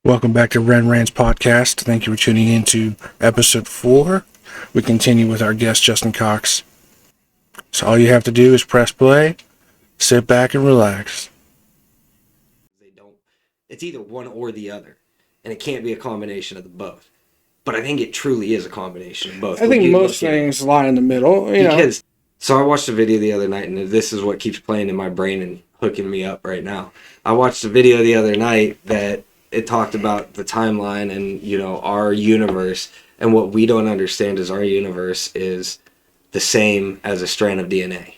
Welcome back to REN Rants podcast. Thank you for tuning in to episode 4. We continue with our guest, Justin Cox. So all you have to do is press play, sit back, and relax. It's either one or the other, and it can't be a combination of the both. But I think it truly is a combination of both. I think most things lie in the middle, So I watched a video the other night, and this is what keeps playing in my brain and hooking me up right now. I watched a video the other night that it talked about the timeline and, our universe. And what we don't understand is our universe is the same as a strand of DNA.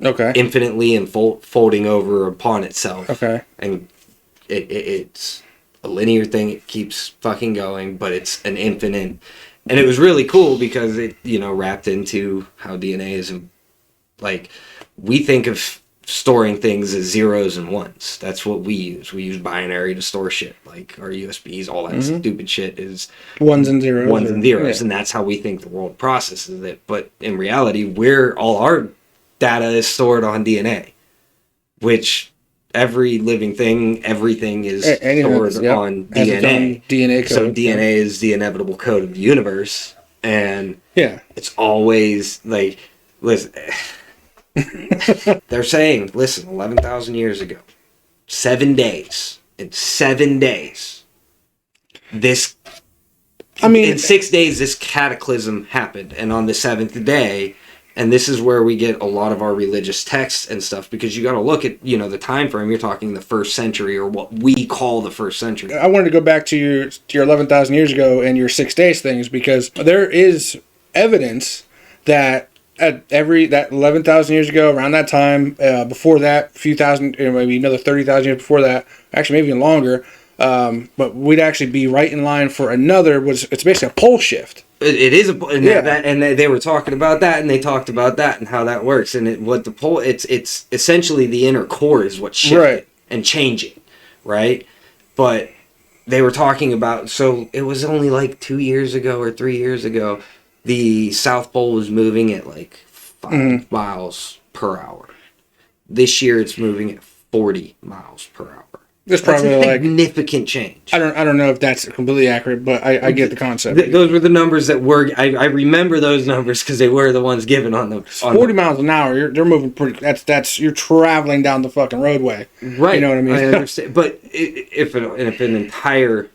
Okay. Infinitely and folding over upon itself. Okay. And it's a linear thing. It keeps fucking going, but it's an infinite. And it was really cool because it, wrapped into how DNA is, like, we think of storing things as zeros and ones. That's what we use. We use binary to store shit, like our USBs, all that stupid shit is ones and zeros, and that's how we think the world processes it. But in reality, all our data is stored on DNA, which every living thing, everything is stored on DNA. DNA code. So DNA is the inevitable code of the universe, and it's always like, listen. They're saying, listen, 11,000 years ago, 7 days, in 7 days, in 6 days, this cataclysm happened. And on the 7th day, and this is where we get a lot of our religious texts and stuff, because you got to look at, the time frame. You're talking the 1st century, or what we call the 1st century. I wanted to go back to your 11,000 years ago and your 6 days things, because there is evidence that that 11,000 years ago, around that time, before that, few thousand, maybe another 30,000 years before that, actually maybe even longer, but we'd actually be right in line for another. It's basically a pole shift. It is and they were talking about that, and they talked about that and how that works, and it's essentially the inner core is what's shifting and changing, right? But they were talking about, so it was only like 2 years ago or 3 years ago. The South Pole was moving at like 5 miles per hour. This year it's moving at 40 miles per hour. That's probably a significant change. I don't know if that's completely accurate, but I get the concept. Those were the numbers that were. I remember those numbers because they were the ones given on the 40 miles an hour. They're moving pretty. That's you're traveling down the fucking roadway. Right. You know what I mean? I understand. But if an entire,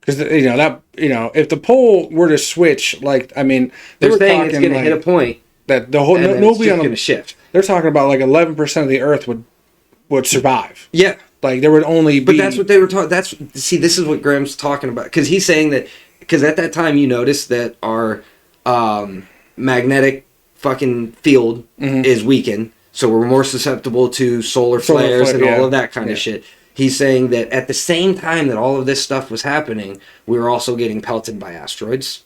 because if the pole were to switch, they were saying it's going to hit a point that the whole nobody on going to shift. They're talking about like 11% of the Earth would survive. Yeah, like there would only be. But that's what they were talking. This is what Graham's talking about, because he's saying that at that time you notice that our magnetic fucking field is weakened, so we're more susceptible to solar flares and all of that kind of shit. He's saying that at the same time that all of this stuff was happening, we were also getting pelted by asteroids,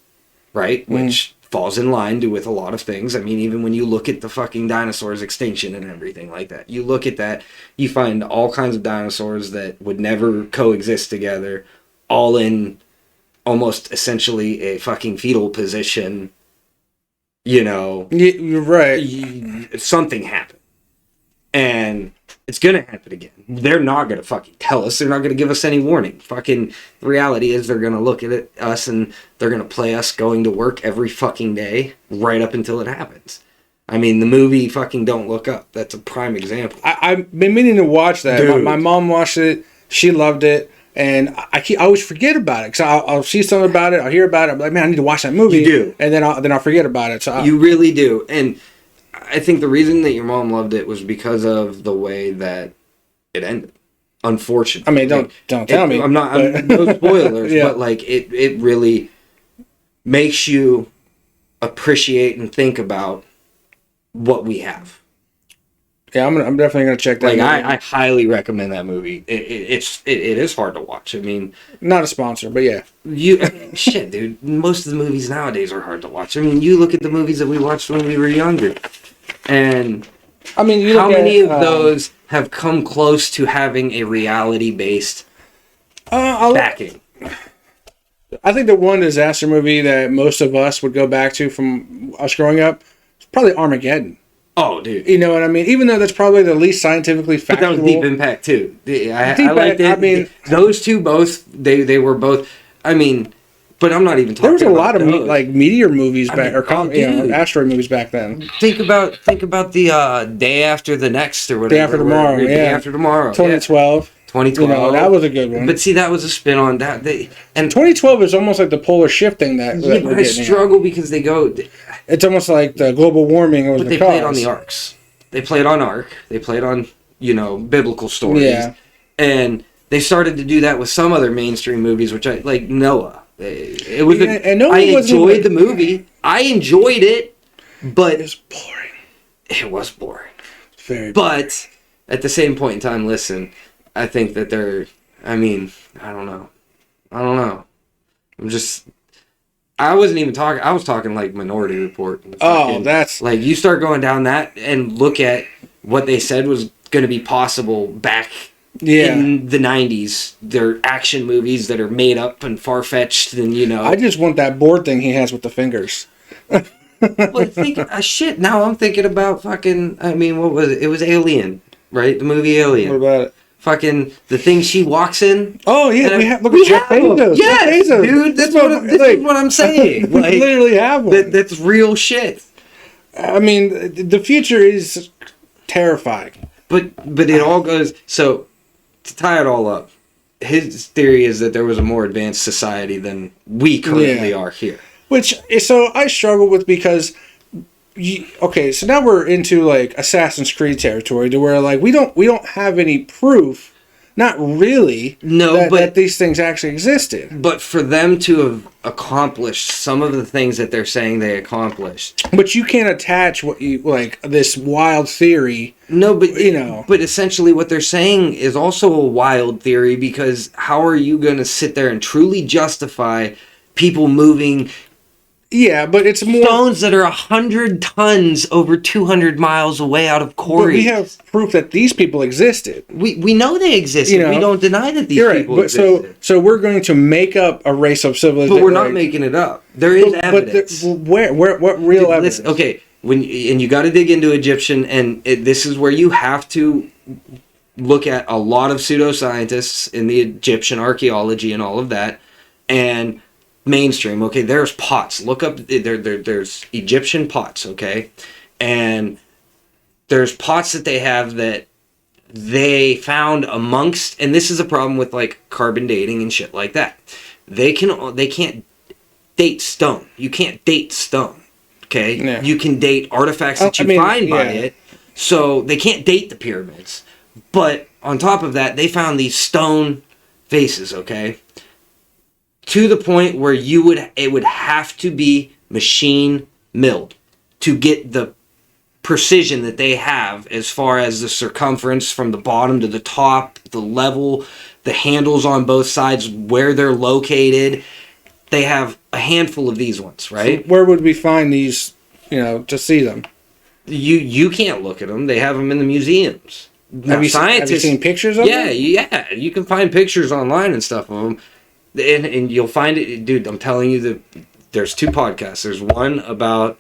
right? Which falls in line with a lot of things. I mean, even when you look at the fucking dinosaurs extinction and everything like that, you look at that, you find all kinds of dinosaurs that would never coexist together, all in almost essentially a fucking fetal position, You're right. Something happened. And it's going to happen again. They're not going to fucking tell us. They're not going to give us any warning. Fucking the reality is they're going to look at us and they're going to play us going to work every fucking day right up until it happens. I mean, the movie fucking Don't Look Up. That's a prime example. I've been meaning to watch that. My mom watched it. She loved it. And I always forget about it. Because I'll see something about it. I'll hear about it. I'm like, man, I need to watch that movie. You do. And then I'll forget about it. So you really do. And I think the reason that your mom loved it was because of the way that it ended. Unfortunately, I mean, don't tell me. I'm no spoilers, but like it really makes you appreciate and think about what we have. Yeah, I'm definitely gonna check that. Like I highly recommend that movie. It is hard to watch. I mean, not a sponsor, but yeah. Shit, dude. Most of the movies nowadays are hard to watch. I mean, you look at the movies that we watched when we were younger, and I mean, how many of those have come close to having a reality-based backing? I think the one disaster movie that most of us would go back to from us growing up is probably Armageddon. Oh, dude. You know what I mean? Even though that's probably the least scientifically factual. But that was Deep Impact too. I liked it. I mean, those two both. They were both. I mean, but I'm not even talking. There was a lot of like meteor movies back, asteroid movies back then. Think about the Day After the Next or whatever. Day After Tomorrow. Yeah. Day After Tomorrow. 2012. Yeah. 2012. You know, that was a good one. But see, that was a spin on that. And 2012 is almost like the polar shift thing that I struggle because they go. It's almost like the global warming was but they played on the arcs. They played on Ark. They played on, biblical stories. Yeah. And they started to do that with some other mainstream movies, which I like Noah. It was. I enjoyed the movie. I enjoyed it, but it was boring. It was boring. Very. But at the same point in time, listen. I think that they're. I mean, I don't know. I wasn't even talking. I was talking like Minority Report. That's like you start going down that and look at what they said was going to be possible back in the 90s. They're action movies that are made up and far fetched, and I just want that board thing he has with the fingers. Well, shit. Now I'm thinking about fucking. I mean, what was it? It was Alien, right? The movie Alien. What about it? Fucking the thing she walks in. Oh yeah, look at Jeff Bezos. Yes, dude. This is what I'm saying. Like, we literally have one. That's real shit. I mean, the future is terrifying. But it all goes. So to tie it all up, his theory is that there was a more advanced society than we currently are here. So I struggle with because. Okay, so now we're into like Assassin's Creed territory, to where like we don't have any proof, not really, that these things actually existed. But for them to have accomplished some of the things that they're saying they accomplished, but you can't attach what you like this wild theory. No, but but essentially what they're saying is also a wild theory, because how are you going to sit there and truly justify people moving? Yeah, but it's more stones that are 100 tons over 200 miles away out of quarries. But we have proof that these people existed. We know they existed. We don't deny that these people existed. So we're going to make up a race of civilization. But we're not making it up. There is evidence. But what real evidence? Okay, and you got to dig into Egyptian, and this is where you have to look at a lot of pseudoscientists in the Egyptian archaeology and all of that, and mainstream. Okay, there's pots. Look up there's Egyptian pots, okay? And there's pots that they have that they found amongst, and this is a problem with like carbon dating and shit like that. They can't date stone. You can't date stone. Okay? Yeah. You can date artifacts that you find by it. So they can't date the pyramids. But on top of that, they found these stone vases, okay? To the point where it would have to be machine milled to get the precision that they have as far as the circumference from the bottom to the top, the level, the handles on both sides, where they're located. They have a handful of these ones, right? So where would we find these, to see them? You can't look at them. They have them in the museums. Have you seen pictures of them? Yeah. You can find pictures online and stuff of them. And you'll find it, dude. I'm telling you that there's two podcasts. There's one about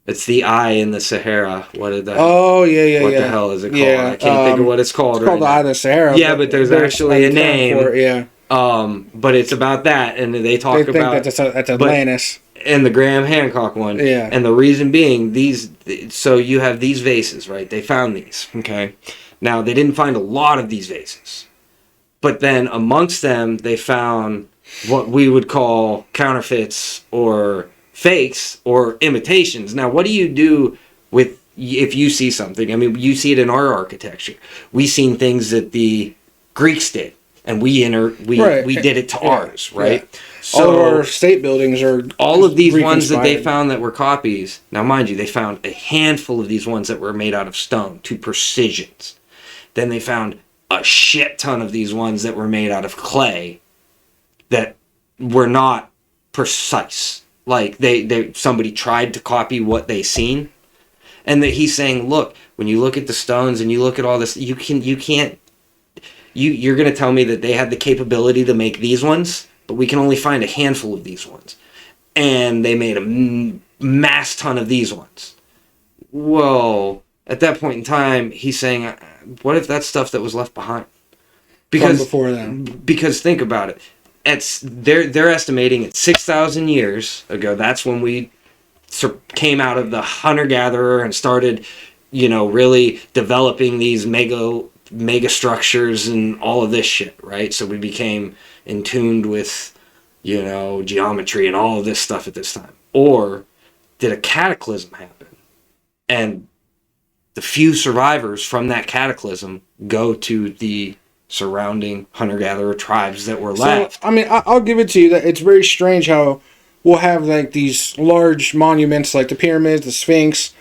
it's the eye in the Sahara. What did that? Oh yeah. What the hell is it called? I can't think of what it's called. It's called the eye of the Sahara. Yeah, but there's actually a name for it, but it's about that, and they talk about that's Atlantis. And the Graham Hancock one. Yeah. And the reason being so you have these vases, right? They found these. Okay. Now they didn't find a lot of these vases. But then amongst them, they found what we would call counterfeits or fakes or imitations. Now, what do you do if you see something? I mean, you see it in our architecture. We seen things that the Greeks did, and we did it to ours, right? Yeah. So all of our state buildings are all of these ones that they found that were copies. Now, mind you, they found a handful of these ones that were made out of stone to precisions. Then they found a shit ton of these ones that were made out of clay that were not precise. Like somebody tried to copy what they seen, and that he's saying, look, when you look at the stones and you look at all this, you're gonna tell me that they had the capability to make these ones, but we can only find a handful of these ones, and they made mass ton of these ones. Well, at that point in time, he's saying, what if that's stuff that was left behind? Because from before then. Because think about it. They're estimating it 6,000 years ago. That's when we came out of the hunter-gatherer and started, really developing these mega structures and all of this shit, right? So we became in tune with, geometry and all of this stuff at this time. Or did a cataclysm happen? And the few survivors from that cataclysm go to the surrounding hunter-gatherer tribes that were left. So, I mean, I'll give it to you that it's very strange how we'll have like these large monuments like the pyramids, the Sphinx,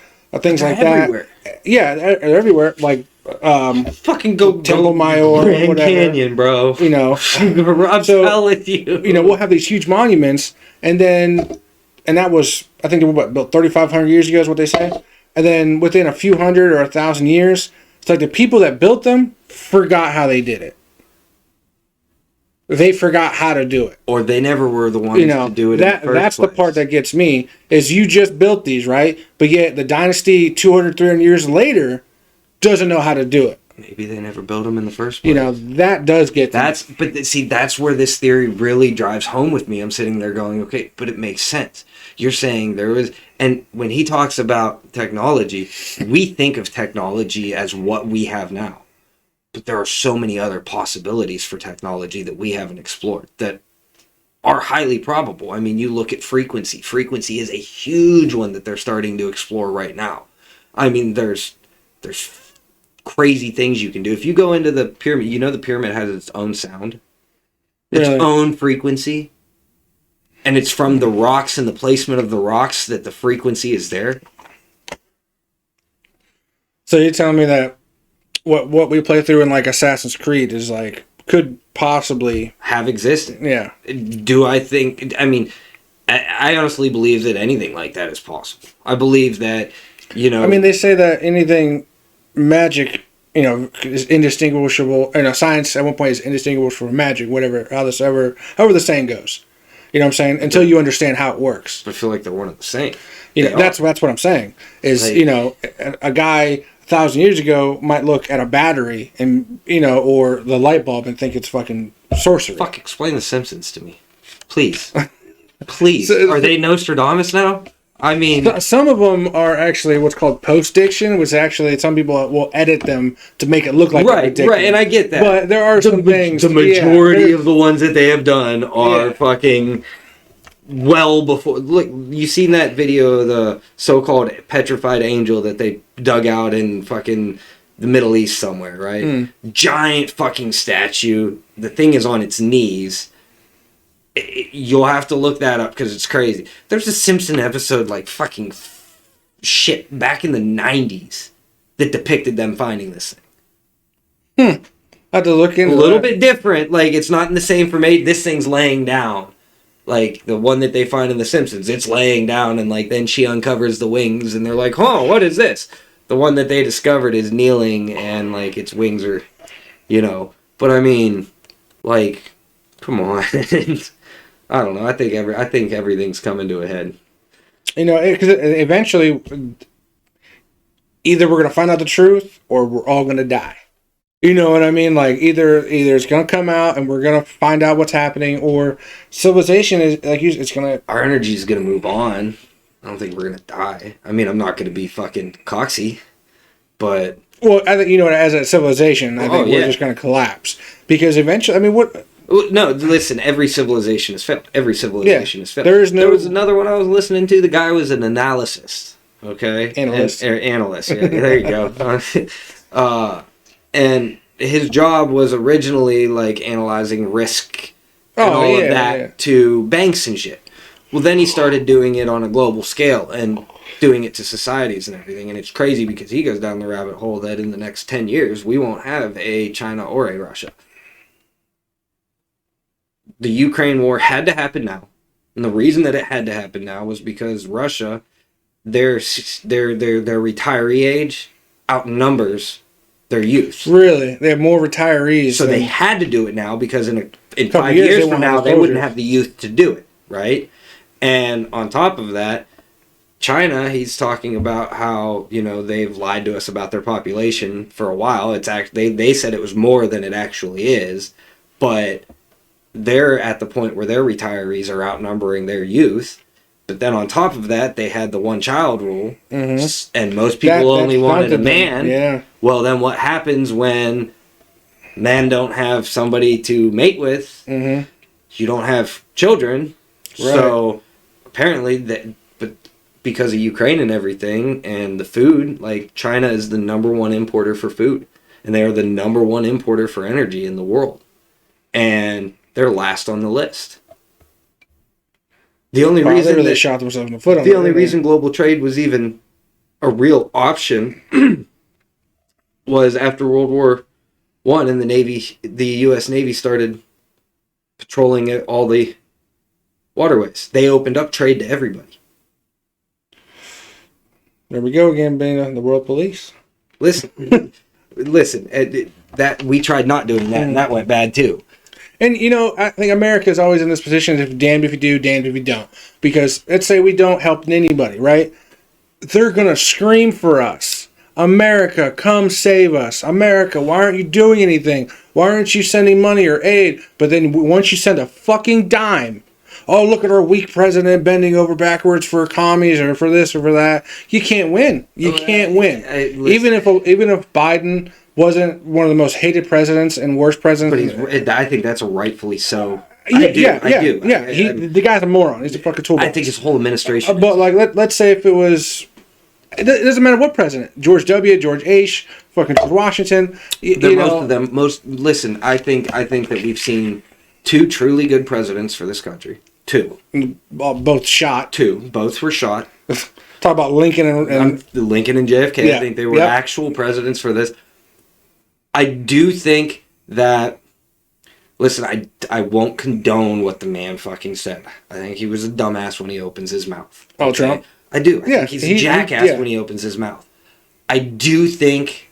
things like everywhere. That. Yeah, they're everywhere. Like fucking go Temple Mayor, Grand Canyon, bro. I'm telling you. We'll have these huge monuments, and that was, I think, about 3,500 years ago is what they say. And then within a few hundred or 1,000 years, it's like the people that built them forgot how they did it. They forgot how to do it. Or they never were the ones to do it in the first That's place. the part that gets me, is you just built these, right? But yet the dynasty 200, 300 years later doesn't know how to do it. Maybe they never built them in the first place. That does get that's where this theory really drives home with me. I'm sitting there going, okay, but it makes sense. You're saying there was, and when he talks about technology, we think of technology as what we have now. But there are so many other possibilities for technology that we haven't explored that are highly probable. I mean, you look at frequency. Frequency is a huge one that they're starting to explore right now. I mean, there's crazy things you can do. If you go into the pyramid, the pyramid has its own sound, its own frequency, and it's from the rocks and the placement of the rocks that the frequency is there. So you're telling me that what we play through in like Assassin's Creed is like could possibly have existed. Yeah. Do I think? I mean, I honestly believe that anything like that is possible. I believe that I mean, they say that anything magic, is indistinguishable. Science at one point is indistinguishable from magic. Whatever, however the saying goes. You know what I'm saying? Until you understand how it works. I feel like they're one and the same. That's what I'm saying. Is a guy 1,000 years ago might look at a battery and or the light bulb and think it's fucking sorcery. Fuck, explain The Simpsons to me, please. Please. Are they Nostradamus now? I mean, some of them are actually what's called post-diction, which actually some people will edit them to make it look like right, and I get that. But there are some things. The majority of the ones that they have done are fucking well before. Look, you seen that video of the so-called petrified angel that they dug out in fucking the Middle East somewhere, right? Giant fucking statue. The thing is on its knees. You'll have to look that up because it's crazy. There's a Simpson episode like fucking shit back in the 90s that depicted them finding this thing. I have to look into a little bit different. Like, it's not in the same format. This thing's laying down. Like the one that they find in The Simpsons, it's laying down, and like then she uncovers the wings, and they're like, "Oh, what is this?" The one that they discovered is kneeling, and like its wings are, But I mean, like, come on. I don't know. I think everything's coming to a head. Because eventually, either we're gonna find out the truth, or we're all gonna die. You know what I mean? Like either it's gonna come out and we're gonna find out what's happening, or civilization is like it's gonna. Our energy is gonna move on. I don't think we're gonna die. I mean, I'm not gonna be fucking coxy, but I think as a civilization, I think we're just gonna collapse because eventually. I mean, what? No, listen. Every civilization is failed. Every civilization is failed. There was another one I was listening to. The guy was an analyst. Okay, analyst. Analyst. Yeah, there you go. And his job was originally like analyzing risk and all of that to banks and shit. Well, then he started doing it on a global scale and doing it to societies and everything. And it's crazy because he goes down the rabbit hole that in the next 10 years we won't have a China or a Russia. The Ukraine war had to happen now. And the reason that it had to happen now was because Russia, their retiree age outnumbers their youth. Really? They have more retirees. So they had to do it now because in 5 years from now, they wouldn't have the youth to do it, right? And on top of that, China, he's talking about how, they've lied to us about their population for a while. They said it was more than it actually is, but they're at the point where their retirees are outnumbering their youth. But then on top of that, they had the one-child rule, and most people only wanted a man. Yeah. Well, then what happens when men don't have somebody to mate with? You don't have children. Right. So apparently, but because of Ukraine and everything, and the food, like, China is the number one importer for food, and they are the number one importer for energy in the world, and they're last on the list. The only reason they shot themselves in the foot. The only reason global trade was even a real option was after World War I, and the U.S. Navy started patrolling all the waterways. They opened up trade to everybody. There we go again, being the world police. Listen, that we tried not doing that, and that went bad too. And, I think America is always in this position of damned if you do, damned if you don't. Because let's say we don't help anybody, right? They're going to scream for us. America, come save us. America, why aren't you doing anything? Why aren't you sending money or aid? But then once you send a fucking dime, oh, look at our weak president bending over backwards for commies or for this or for that. You can't win. You can't win. Even if Biden wasn't one of the most hated presidents and worst presidents. But I think that's rightfally so. I do. The guy's a moron. He's a fucking toolbox. I think his whole administration. But like, let's say if it was, it doesn't matter what president. George W., George H., fucking George Washington. Most of them. Listen, I think that we've seen two truly good presidents for this country. Two. Both shot. Both were shot. Talk about Lincoln and Lincoln and JFK. Yeah. I think they were actual presidents for this. I do think that, listen, I won't condone what the man fucking said. I think he was a dumbass when he opens his mouth. Oh, Trump? I do. I think he's a jackass when he opens his mouth. I do think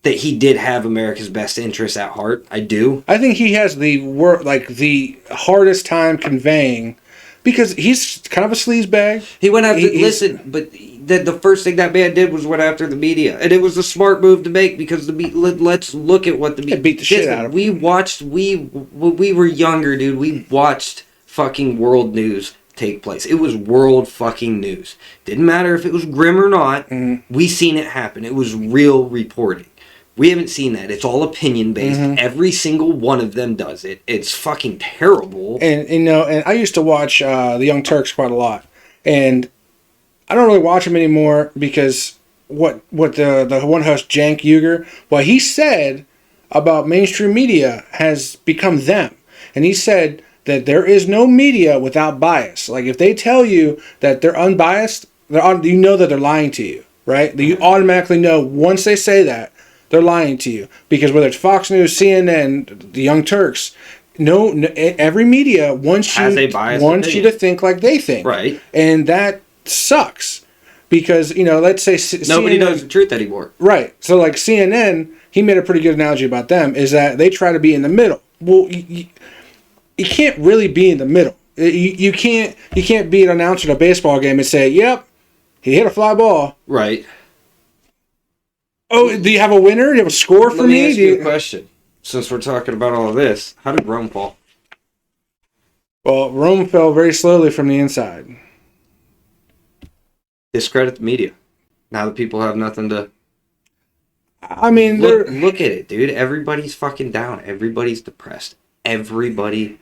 that he did have America's best interests at heart. I do. I think he has the hardest time conveying, because he's kind of a sleazebag. He went after, but the first thing that man did was went after the media, and it was a smart move to make, because let's look at what the media beat the shit out of him. We watched, when we were younger, dude, we watched fucking world news take place. It was world fucking news. Didn't matter if it was grim or not. We seen it happen. It was real reporting. We haven't seen that. It's all opinion based. Every single one of them does it. It's fucking terrible. And and I used to watch the Young Turks quite a lot, and I don't really watch them anymore because what the one host Cenk Uygur, what he said about mainstream media has become them, and he said that there is no media without bias. Like, if they tell you that they're unbiased, you know that they're lying to you, right? You automatically know once they say that. They're lying to you, because whether it's Fox News, CNN, the Young Turks, every media wants you to think like they think, right? And that sucks, because let's say nobody knows the truth anymore, right? So like CNN, he made a pretty good analogy about them, is that they try to be in the middle. Well, you can't really be in the middle. You can't be an announcer at a baseball game and say, "Yep, he hit a fly ball," right? Oh, do you have a winner? Do you have a score for me? Let me ask you a question. Since we're talking about all of this, how did Rome fall? Well, Rome fell very slowly from the inside. Discredit the media. Now that people have nothing to... I mean, look at it, dude. Everybody's fucking down. Everybody's depressed. Everybody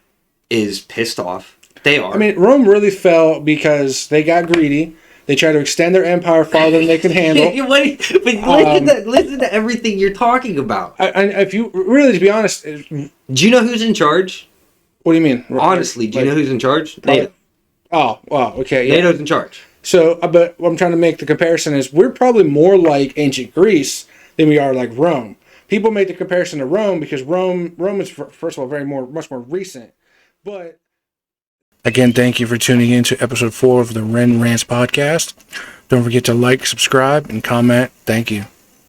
is pissed off. They are. I mean, Rome really fell because they got greedy. They try to extend their empire farther than they can handle. Listen to everything you're talking about. If you really, to be honest, do you know who's in charge? What do you mean? Honestly, do you know who's in charge? NATO. Oh, wow, okay. Yeah. NATO's in charge. So, but what I'm trying to make the comparison is, we're probably more like ancient Greece than we are like Rome. People make the comparison to Rome because Rome is, first of all, much more recent. But again, thank you for tuning in to episode 4 of the REN Rants podcast. Don't forget to like, subscribe, and comment. Thank you.